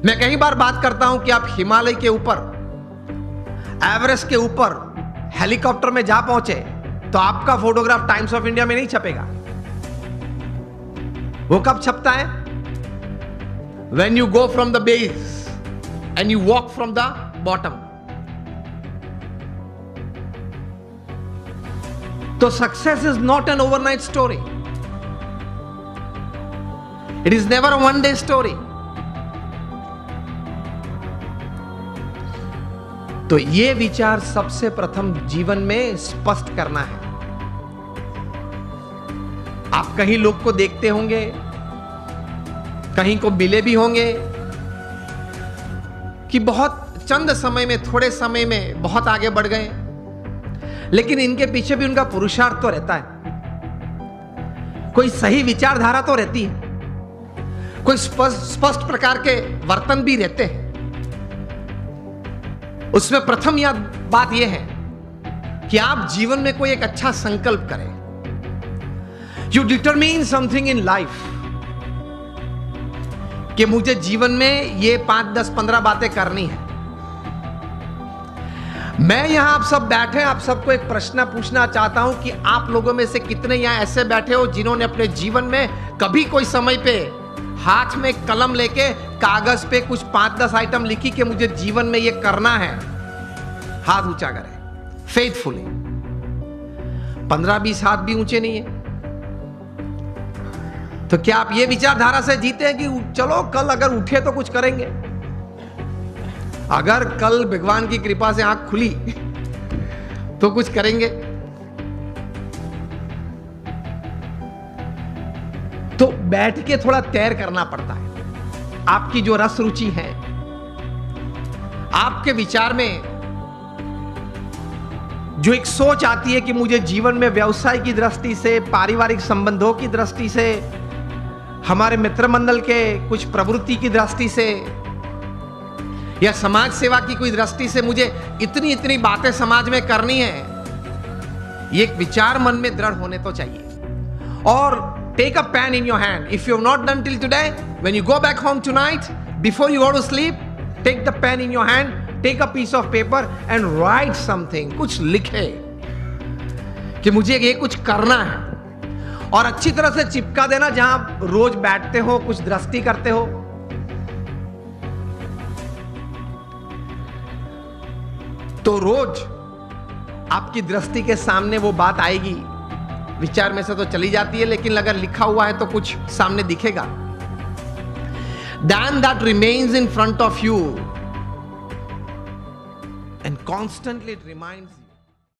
मैं कई बार बात करता हूं कि आप हिमालय के ऊपर, एवरेस्ट के ऊपर हेलीकॉप्टर में जा पहुंचे तो आपका फोटोग्राफ टाइम्स ऑफ इंडिया में नहीं छपेगा। वो कब छपता है? When you go from the base and you walk from the bottom. So success is not an overnight story. It is never a one day story. तो ये विचार सबसे प्रथम जीवन में स्पष्ट करना है। आप कहीं लोग को देखते होंगे, कहीं को मिले भी होंगे कि बहुत चंद समय में, थोड़े समय में बहुत आगे बढ़ गए, लेकिन इनके पीछे भी उनका पुरुषार्थ तो रहता है। कोई सही विचारधारा तो रहती है, कोई स्पष्ट प्रकार के वर्तन भी रहते हैं। उसमें प्रथम यह बात यह है कि आप जीवन में कोई एक अच्छा संकल्प करें। You determine something in life कि मुझे जीवन में ये 5, 10, 15 बातें करनी है। मैं यहां आप सब बैठे, आप सबको एक प्रश्न पूछना चाहता हूं कि आप लोगों में से कितने यहां ऐसे बैठे हो जिन्होंने अपने जीवन में कभी कोई समय पे हाथ में कलम लेके कागज पे कुछ 5-10 आइटम लिखी कि मुझे जीवन में ये करना है? हाथ ऊंचा करें फेथफुली। 15-20 हाथ भी ऊंचे नहीं है। तो क्या आप ये विचारधारा से जीते हैं कि चलो कल अगर उठे तो कुछ करेंगे? अगर कल भगवान की कृपा से आंख खुली तो कुछ करेंगे? तो बैठ के थोड़ा तैर करना पड़ता है। आपकी जो रस रुचि है, आपके विचार में जो एक सोच आती है कि मुझे जीवन में व्यवसाय की दृष्टि से, पारिवारिक संबंधों की दृष्टि से, हमारे मित्र मंडल के कुछ प्रवृत्ति की दृष्टि से या समाज सेवा की कोई दृष्टि से मुझे इतनी इतनी बातें समाज में करनी है, ये एक विचार मन में दृढ़ होने तो चाहिए। और take a pen in your hand. If you have not done till today, when you go back home tonight, before you go to sleep, take the pen in your hand, take a piece of paper and write something. कुछ लिखे कि मुझे ये कुछ करना है, और अच्छी तरह से चिपका देना जहां रोज बैठते हो, कुछ दृष्टि करते हो। तो रोज आपकी दृष्टि के सामने वो बात आएगी। विचार में से तो चली जाती है, लेकिन अगर लिखा हुआ है तो कुछ सामने दिखेगा। Then that remains in front of you and constantly it reminds you.